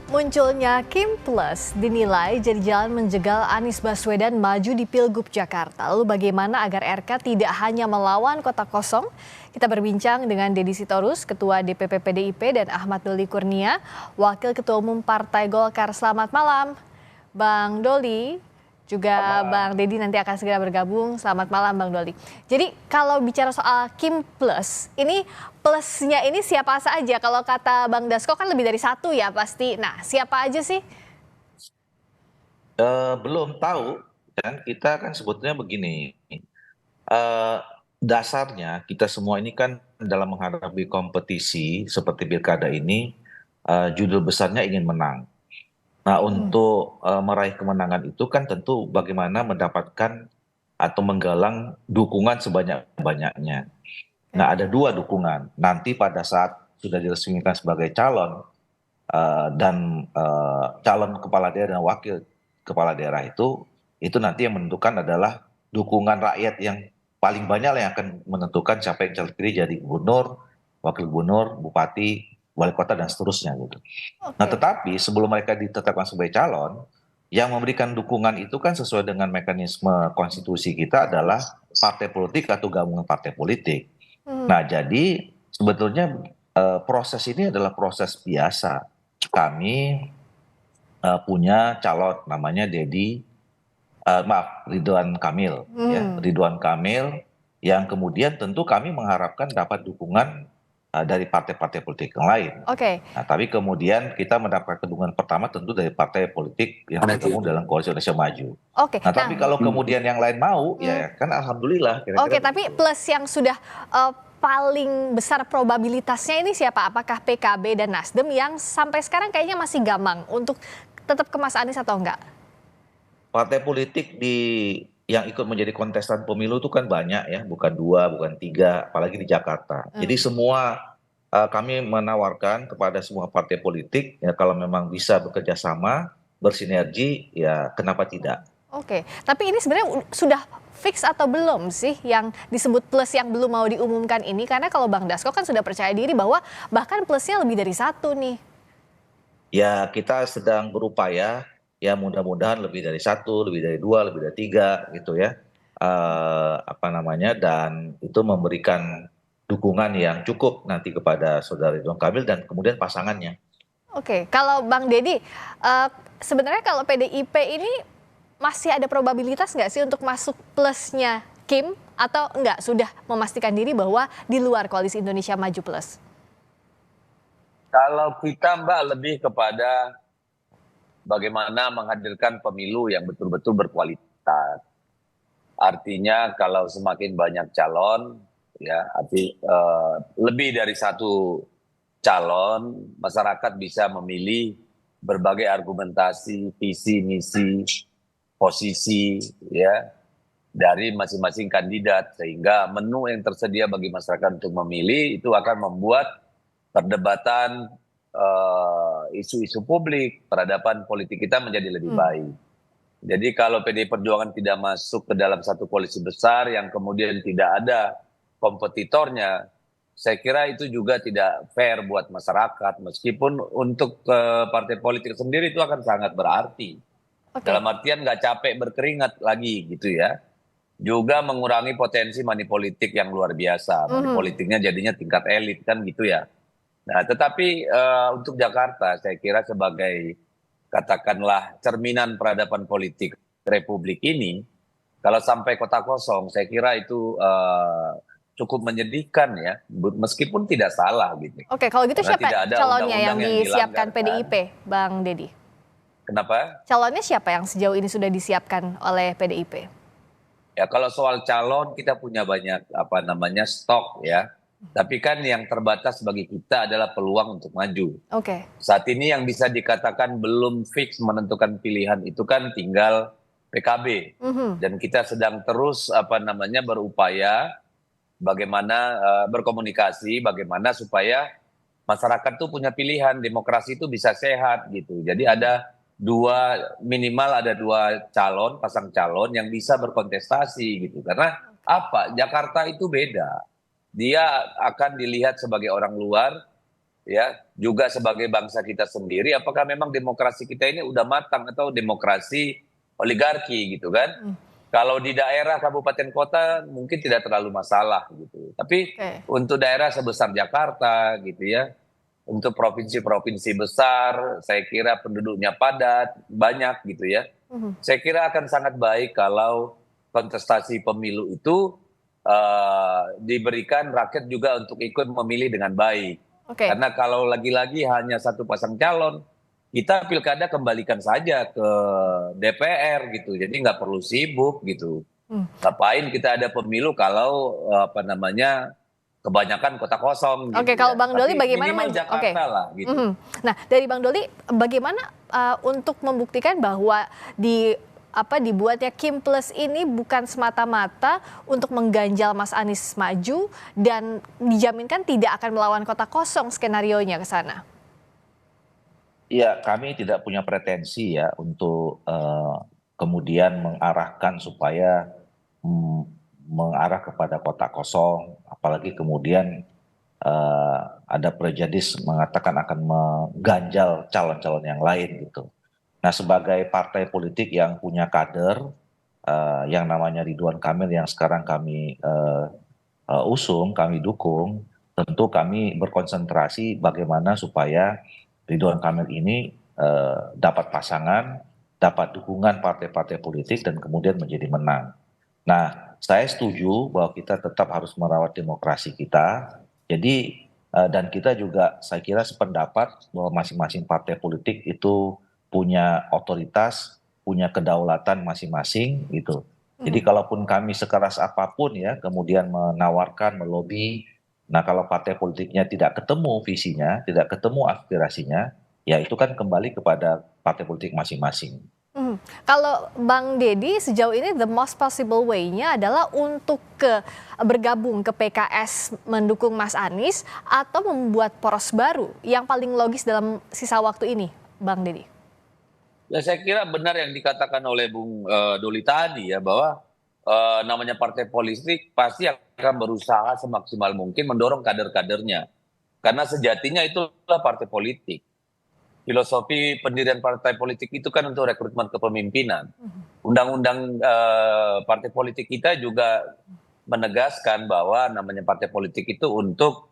Munculnya Kim Plus dinilai jadi jalan menjegal Anies Baswedan maju di Pilgub Jakarta. Lalu bagaimana agar RK tidak hanya melawan kota kosong? Kita berbincang dengan Deddy Sitorus, Ketua DPP PDIP, dan Ahmad Doli Kurnia, Wakil Ketua Umum Partai Golkar. Selamat malam, Bang Doli. Juga Bang Deddy nanti akan segera bergabung. Selamat malam Bang Doli. Jadi kalau bicara soal Kim Plus, ini plusnya ini siapa saja? Kalau kata Bang Dasko kan lebih dari satu ya pasti. Nah siapa aja sih? Belum tahu, dan kita kan sebetulnya begini, dasarnya kita semua ini kan dalam menghadapi kompetisi seperti pilkada ini, judul besarnya ingin menang. Nah, untuk meraih kemenangan itu kan tentu bagaimana mendapatkan atau menggalang dukungan sebanyak-banyaknya. Nah, ada dua dukungan. Nanti pada saat sudah diresmikan sebagai calon dan calon kepala daerah dan wakil kepala daerah itu nanti yang menentukan adalah dukungan rakyat yang paling banyak yang akan menentukan siapa yang terpilih jadi gubernur, wakil gubernur, bupati, wali kota dan seterusnya gitu. Nah, Oke. tetapi sebelum mereka ditetapkan sebagai calon, yang memberikan dukungan itu kan sesuai dengan mekanisme konstitusi kita adalah partai politik atau gabungan partai politik. Nah, jadi sebetulnya proses ini adalah proses biasa. Kami punya calon namanya Ridwan Kamil, ya Ridwan Kamil, yang kemudian tentu kami mengharapkan dapat dukungan dari partai-partai politik yang lain. Oke. Nah, tapi kemudian kita mendapat dukungan pertama tentu dari partai politik yang bergabung dalam Koalisi Indonesia Maju. Oke. Nah, Nah, tapi kalau kemudian yang lain mau, ya kan alhamdulillah. oke, Kira-kira tapi begitu. plus yang sudah paling besar probabilitasnya ini siapa? Apakah PKB dan Nasdem yang sampai sekarang kayaknya masih gamang untuk tetap ke Mas Anies atau enggak? Partai politik yang ikut menjadi kontestan pemilu itu kan banyak ya, bukan dua, bukan tiga, apalagi di Jakarta. Jadi semua kami menawarkan kepada semua partai politik ya kalau memang bisa bekerja sama, bersinergi, ya kenapa tidak? Oke, tapi ini sebenarnya sudah fix atau belum sih yang disebut plus yang belum mau diumumkan ini? Karena kalau Bang Dasko kan sudah percaya diri bahwa bahkan plusnya lebih dari satu nih. Ya kita sedang berupaya, ya mudah-mudahan lebih dari satu, lebih dari dua, lebih dari tiga gitu ya. Apa namanya, dan itu memberikan dukungan yang cukup nanti kepada saudara Ridwan Kamil dan kemudian pasangannya. Oke, kalau Bang Deddy, sebenarnya kalau PDIP ini masih ada probabilitas nggak sih untuk masuk plusnya Kim atau enggak sudah memastikan diri bahwa di luar Koalisi Indonesia Maju Plus? Kalau kita Mbak lebih kepada bagaimana menghadirkan pemilu yang betul-betul berkualitas. Artinya kalau semakin banyak calon, ya lebih dari satu calon, masyarakat bisa memilih berbagai argumentasi, visi, misi, posisi, ya dari masing-masing kandidat, sehingga menu yang tersedia bagi masyarakat untuk memilih itu akan membuat perdebatan isu-isu publik, peradaban politik kita menjadi lebih baik. Jadi kalau PDI Perjuangan tidak masuk ke dalam satu koalisi besar yang kemudian tidak ada kompetitornya, saya kira itu juga tidak fair buat masyarakat. Meskipun untuk partai politik sendiri itu akan sangat berarti. Oke. Dalam artian nggak capek berkeringat lagi gitu ya. Juga mengurangi potensi money politik yang luar biasa. Money politiknya jadinya tingkat elit kan gitu ya. Nah, tetapi untuk Jakarta saya kira sebagai katakanlah cerminan peradaban politik Republik ini, kalau sampai kota kosong, saya kira itu cukup menyedihkan ya, meskipun tidak salah gitu. Oke, kalau gitu Karena siapa tidak ada calonnya yang undang-undang disiapkan dilanggar, PDIP, Bang Deddy? Kenapa? Calonnya siapa yang sejauh ini sudah disiapkan oleh PDIP? Ya kalau soal calon kita punya banyak stok ya. Tapi kan yang terbatas bagi kita adalah peluang untuk maju. Oke. Saat ini yang bisa dikatakan belum fix menentukan pilihan itu kan tinggal PKB. Dan kita sedang terus berupaya bagaimana berkomunikasi, bagaimana supaya masyarakat tuh punya pilihan, demokrasi itu bisa sehat gitu. Jadi minimal ada dua calon, pasang calon yang bisa berkontestasi gitu. Karena apa? Jakarta itu beda. Dia akan dilihat sebagai orang luar, ya juga sebagai bangsa kita sendiri, apakah memang demokrasi kita ini udah matang atau demokrasi oligarki gitu kan? Kalau di daerah kabupaten kota mungkin tidak terlalu masalah gitu. Tapi Oke. untuk daerah sebesar Jakarta gitu ya, untuk provinsi-provinsi besar, saya kira penduduknya padat, banyak gitu ya. Saya kira akan sangat baik kalau kontestasi pemilu itu diberikan rakyat juga untuk ikut memilih dengan baik. Oke. Karena kalau lagi-lagi hanya satu pasang calon, kita pilkada kembalikan saja ke DPR gitu. Jadi nggak perlu sibuk gitu. Ngapain kita ada pemilu kalau kebanyakan kota kosong gitu Oke, kalau ya. Bang Doli Tapi bagaimana minimal Jakarta lah gitu. Nah, dari Bang Doli bagaimana untuk membuktikan bahwa dibuatnya Kim Plus ini bukan semata-mata untuk mengganjal Mas Anies maju dan dijaminkan tidak akan melawan kota kosong skenarionya ke sana? Ya, kami tidak punya pretensi ya untuk kemudian mengarahkan supaya mm, mengarah kepada kota kosong, apalagi kemudian ada prejudis mengatakan akan mengganjal calon-calon yang lain gitu. Nah, sebagai partai politik yang punya kader, yang namanya Ridwan Kamil yang sekarang kami usung, kami dukung, tentu kami berkonsentrasi bagaimana supaya Ridwan Kamil ini dapat pasangan, dapat dukungan partai-partai politik dan kemudian menjadi menang. Nah, saya setuju bahwa kita tetap harus merawat demokrasi kita. Jadi dan kita juga saya kira sependapat bahwa masing-masing partai politik itu punya otoritas, punya kedaulatan masing-masing gitu. Jadi kalaupun kami sekeras apapun ya kemudian menawarkan, melobi, nah kalau partai politiknya tidak ketemu visinya, tidak ketemu aspirasinya, ya itu kan kembali kepada partai politik masing-masing. Kalau Bang Deddy sejauh ini the most possible way-nya adalah untuk bergabung ke PKS mendukung Mas Anies atau membuat poros baru yang paling logis dalam sisa waktu ini, Bang Deddy? Ya saya kira benar yang dikatakan oleh Bung Doli tadi ya bahwa namanya partai politik pasti akan berusaha semaksimal mungkin mendorong kader-kadernya. Karena sejatinya itulah partai politik. Filosofi pendirian partai politik itu kan untuk rekrutmen kepemimpinan. Undang-undang partai politik kita juga menegaskan bahwa namanya partai politik itu untuk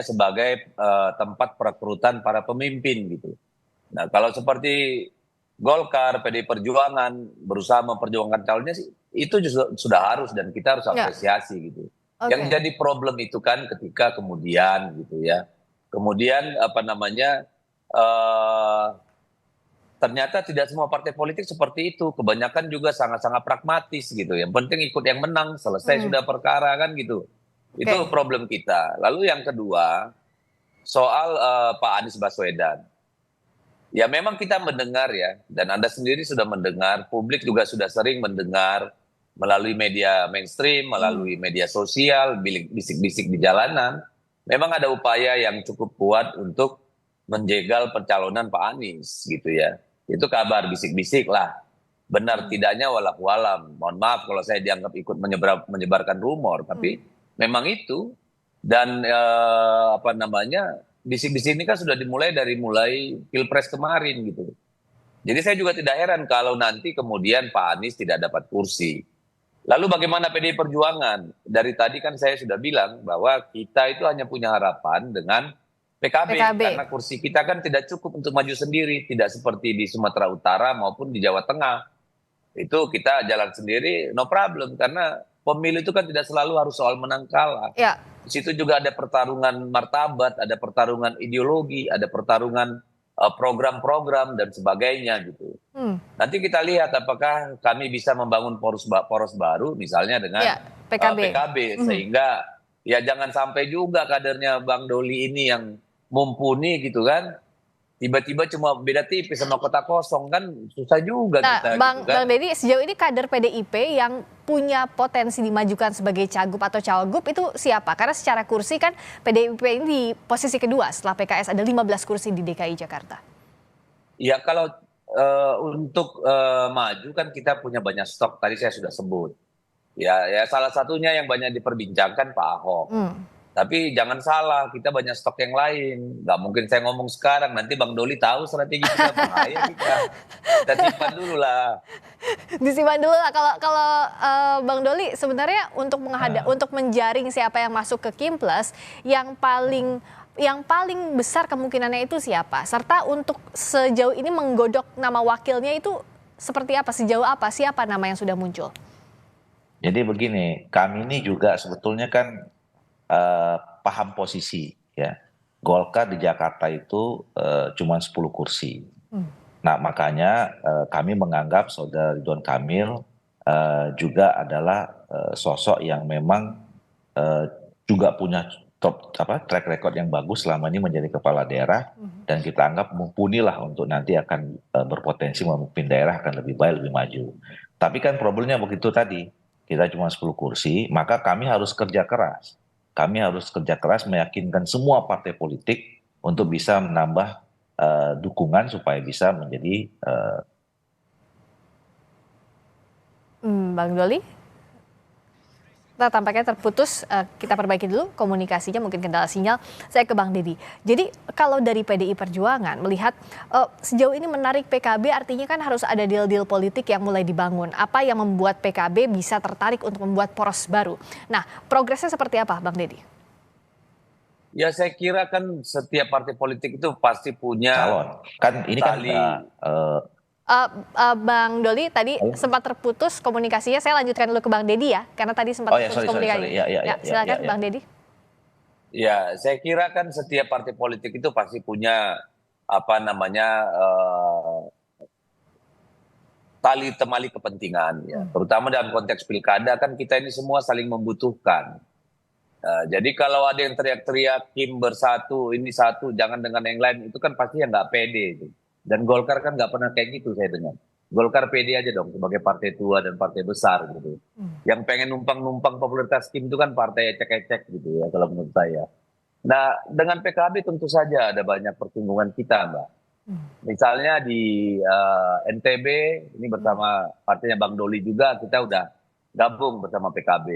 sebagai tempat perekrutan para pemimpin gitu. Nah, kalau seperti Golkar, PDI Perjuangan berusaha memperjuangkan calonnya sih, itu juga sudah harus dan kita harus Ya. apresiasi gitu. Oke. Yang jadi problem itu kan ketika kemudian gitu ya, kemudian ternyata tidak semua partai politik seperti itu. Kebanyakan juga sangat-sangat pragmatis gitu. Yang penting ikut yang menang, selesai sudah perkara kan gitu. Itu Oke. problem kita. Lalu yang kedua, soal Pak Anies Baswedan. Ya memang kita mendengar ya, dan Anda sendiri sudah mendengar, publik juga sudah sering mendengar melalui media mainstream, melalui media sosial, bisik-bisik di jalanan. Memang ada upaya yang cukup kuat untuk menjegal pencalonan Pak Anies gitu ya. Itu kabar bisik-bisik lah. Benar tidaknya walau alam. Mohon maaf kalau saya dianggap ikut menyebarkan rumor, tapi memang itu. Dan bisik-bisik ini kan sudah dimulai Pilpres kemarin gitu. Jadi saya juga tidak heran kalau nanti kemudian Pak Anies tidak dapat kursi. Lalu bagaimana PDI Perjuangan? Dari tadi kan saya sudah bilang bahwa kita itu hanya punya harapan dengan PKB. Karena kursi kita kan tidak cukup untuk maju sendiri. Tidak seperti di Sumatera Utara maupun di Jawa Tengah. Itu kita jalan sendiri, no problem. Karena pemilu itu kan tidak selalu harus soal menang kalah. Ya. Di situ juga ada pertarungan martabat, ada pertarungan ideologi, ada pertarungan program-program dan sebagainya gitu. Nanti kita lihat apakah kami bisa membangun poros baru misalnya dengan PKB sehingga ya jangan sampai juga kadernya Bang Doli ini yang mumpuni gitu kan. Tiba-tiba cuma beda tipis sama kota kosong kan susah juga kita. Bang gitu kan. Bang Deddy, sejauh ini kader PDIP yang punya potensi dimajukan sebagai cagup atau cawagup itu siapa? Karena secara kursi kan PDIP ini di posisi kedua setelah PKS ada 15 kursi di DKI Jakarta. Ya kalau untuk maju kan kita punya banyak stok, tadi saya sudah sebut. Ya salah satunya yang banyak diperbincangkan Pak Ahok. Tapi jangan salah, kita banyak stok yang lain. Nggak mungkin saya ngomong sekarang, nanti Bang Doli tahu strategi kita, bahaya kita. Kita simpan dulu lah. Disimpan dulu lah. Kalau Bang Doli sebenarnya untuk menjaring siapa yang masuk ke Kimples, yang paling besar kemungkinannya itu siapa? Serta untuk sejauh ini menggodok nama wakilnya itu seperti apa? Sejauh apa? Siapa nama yang sudah muncul? Jadi begini, kami ini juga sebetulnya kan paham posisi ya. Golkar di Jakarta itu cuma 10 kursi. Nah makanya kami menganggap Saudara Ridwan Kamil juga adalah sosok yang memang juga punya track record yang bagus selama ini menjadi kepala daerah, dan kita anggap mumpuni lah untuk nanti akan berpotensi memimpin daerah akan lebih baik, lebih maju. Tapi kan problemnya begitu tadi, kita cuma 10 kursi, maka kami harus kerja keras. Kami harus kerja keras meyakinkan semua partai politik untuk bisa menambah dukungan supaya bisa menjadi Bang Doli? Nah, tampaknya terputus, kita perbaiki dulu komunikasinya, mungkin kendala sinyal. Saya ke Bang Deddy. Jadi kalau dari PDI Perjuangan melihat sejauh ini menarik PKB, artinya kan harus ada deal-deal politik yang mulai dibangun. Apa yang membuat PKB bisa tertarik untuk membuat poros baru? Nah, progresnya seperti apa, Bang Deddy? Ya saya kira kan setiap partai politik itu pasti punya calon. Kan ini kan Bang Doli tadi sempat terputus komunikasinya. Saya lanjutkan dulu ke Bang Deddy ya, karena tadi sempat terputus komunikasi. Silakan Bang Deddy. Ya, saya kira kan setiap partai politik itu pasti punya tali temali kepentingan ya. Terutama dalam konteks pilkada kan kita ini semua saling membutuhkan. Jadi kalau ada yang teriak-teriak Kim bersatu, ini satu, jangan dengan yang lain, itu kan pasti yang nggak pede itu. Dan Golkar kan nggak pernah kayak gitu saya dengar. Golkar pede aja dong sebagai partai tua dan partai besar gitu. Yang pengen numpang-numpang popularitas Kim itu kan partai ecek-ecek gitu ya kalau menurut saya. Nah dengan PKB tentu saja ada banyak pertimbangan kita Mbak. Misalnya di NTB ini bersama partainya Bang Doli juga kita udah gabung bersama PKB.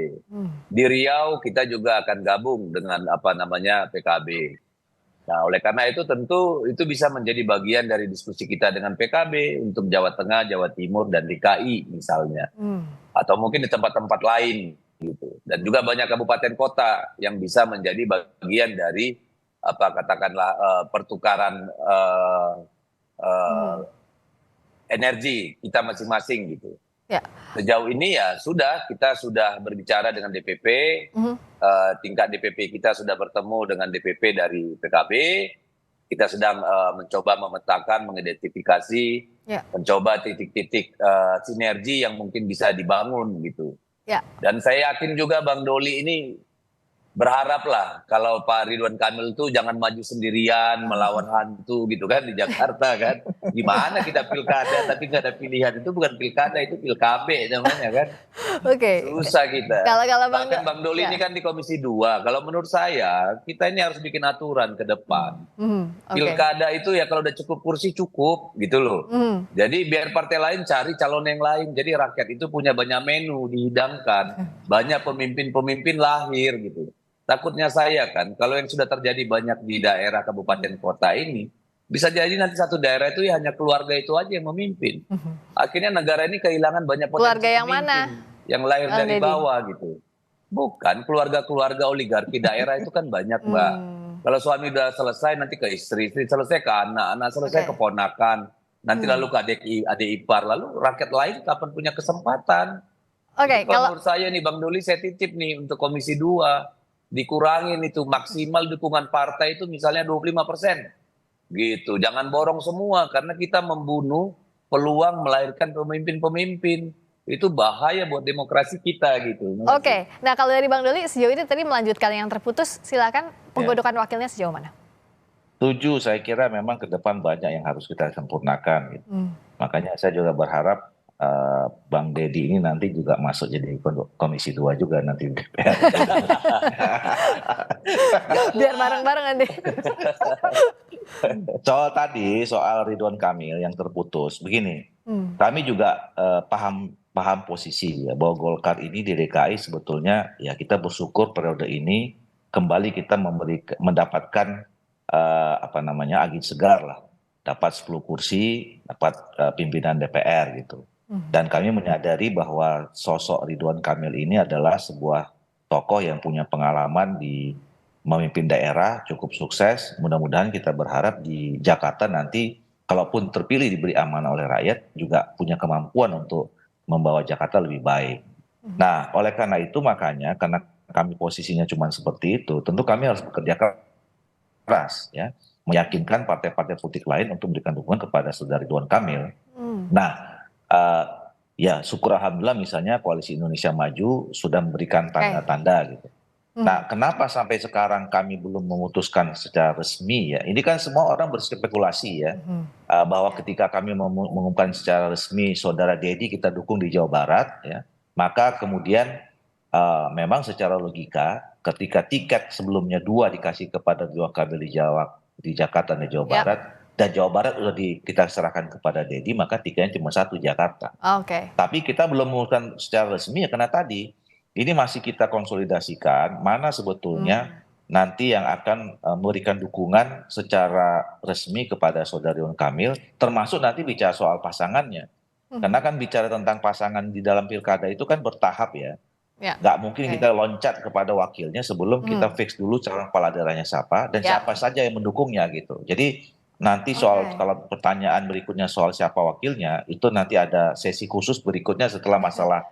Di Riau kita juga akan gabung dengan PKB. Nah, oleh karena itu tentu itu bisa menjadi bagian dari diskusi kita dengan PKB untuk Jawa Tengah, Jawa Timur, dan DKI misalnya. Atau mungkin di tempat-tempat lain gitu. Dan juga banyak kabupaten kota yang bisa menjadi bagian dari pertukaran energi kita masing-masing gitu. Ya. Sejauh ini ya kita sudah berbicara dengan DPP, tingkat DPP kita sudah bertemu dengan DPP dari PKB, kita sedang mencoba memetakan, mengidentifikasi, mencoba titik-titik sinergi yang mungkin bisa dibangun gitu. Ya. Dan saya yakin juga Bang Doli ini berharaplah kalau Pak Ridwan Kamil itu jangan maju sendirian melawan hantu gitu kan di Jakarta kan. Gimana kita pilkada tapi nggak ada pilihan, itu bukan pilkada, itu pilkabe namanya kan. Oke. Susah kita. Kalau bahkan Bang Doli ini kan di Komisi 2. Kalau menurut saya kita ini harus bikin aturan ke depan. Pilkada itu ya kalau udah cukup kursi cukup gitu loh. Jadi biar partai lain cari calon yang lain. Jadi rakyat itu punya banyak menu dihidangkan, banyak pemimpin-pemimpin lahir gitu. Takutnya saya kan, kalau yang sudah terjadi banyak di daerah kabupaten kota ini, bisa jadi nanti satu daerah itu ya hanya keluarga itu aja yang memimpin. Akhirnya negara ini kehilangan banyak potensi keluarga yang mana? Yang lahir dari bawah gitu. Bukan, keluarga-keluarga oligarki daerah itu kan banyak Mbak. Kalau suami udah selesai nanti ke istri selesai ke anak selesai ke ponakan, nanti lalu ke adik ipar, lalu rakyat lain kapan punya kesempatan. Kalau menurut saya nih Bang Doli, saya titip nih untuk Komisi 2. Dikurangin itu maksimal dukungan partai itu misalnya 25%. Gitu. Jangan borong semua karena kita membunuh peluang melahirkan pemimpin-pemimpin. Itu bahaya buat demokrasi kita gitu. Nah kalau dari Bang Doli sejauh ini tadi melanjutkan yang terputus, silakan penggodokan wakilnya sejauh mana? Setuju, saya kira memang ke depan banyak yang harus kita sempurnakan gitu. Makanya saya juga berharap Bang Deddy ini nanti juga masuk jadi Komisi 2 juga nanti. Biar bareng-bareng nanti. Soal Ridwan Kamil yang terputus, begini, kami juga paham posisi ya bahwa Golkar ini di DKI sebetulnya ya kita bersyukur periode ini kembali kita mendapatkan angin segar lah, dapat 10 kursi, dapat pimpinan DPR gitu. Dan kami menyadari bahwa sosok Ridwan Kamil ini adalah sebuah tokoh yang punya pengalaman di memimpin daerah, cukup sukses. Mudah-mudahan kita berharap di Jakarta nanti kalaupun terpilih diberi amanah oleh rakyat juga punya kemampuan untuk membawa Jakarta lebih baik. Nah, oleh karena itu makanya karena kami posisinya cuma seperti itu, tentu kami harus bekerja keras ya, meyakinkan partai-partai politik lain untuk memberikan dukungan kepada saudara Ridwan Kamil. Nah, ya syukur alhamdulillah misalnya Koalisi Indonesia Maju sudah memberikan tanda-tanda gitu. Nah, kenapa sampai sekarang kami belum memutuskan secara resmi ya? Ini kan semua orang berspekulasi ya, bahwa ketika kami mengumumkan secara resmi saudara Dedi kita dukung di Jawa Barat ya, maka kemudian memang secara logika ketika tiket sebelumnya 2 dikasih kepada Ridwan Kamil di Jakarta dan Jawa Barat, dan Jawa Barat sudah kita serahkan kepada Dedi, maka tiketnya cuma 1 Jakarta. Tapi kita belum memutuskan secara resmi ya, karena tadi ini masih kita konsolidasikan mana sebetulnya nanti yang akan memberikan dukungan secara resmi kepada saudara Ridwan Kamil, termasuk nanti bicara soal pasangannya. Karena kan bicara tentang pasangan di dalam pilkada itu kan bertahap ya. Nggak mungkin kita loncat kepada wakilnya sebelum kita fix dulu calon kepala daerahnya siapa dan siapa saja yang mendukungnya gitu. Jadi nanti soal kalau pertanyaan berikutnya soal siapa wakilnya itu nanti ada sesi khusus berikutnya setelah masalah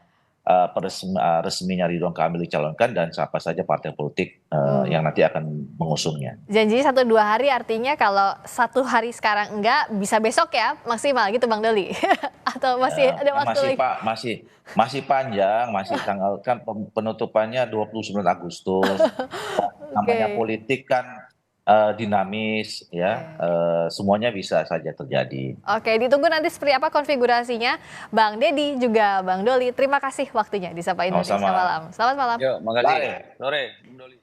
resminya Ridwan Kamil dicalonkan dan siapa saja partai politik yang nanti akan mengusungnya. Janji 1-2 hari artinya kalau 1 hari sekarang enggak bisa besok ya maksimal gitu Bang Doli. Atau masih ada waktu lagi? Masih panjang, masih tanggal kan penutupannya 29 Agustus. Namanya politik kan dinamis ya, semuanya bisa saja terjadi. Oke, ditunggu nanti seperti apa konfigurasinya. Bang Dedi juga Bang Doli, terima kasih waktunya di Sapa Indonesia Malam. Selamat malam. Yuk, makasih. Sore, Bang Doli.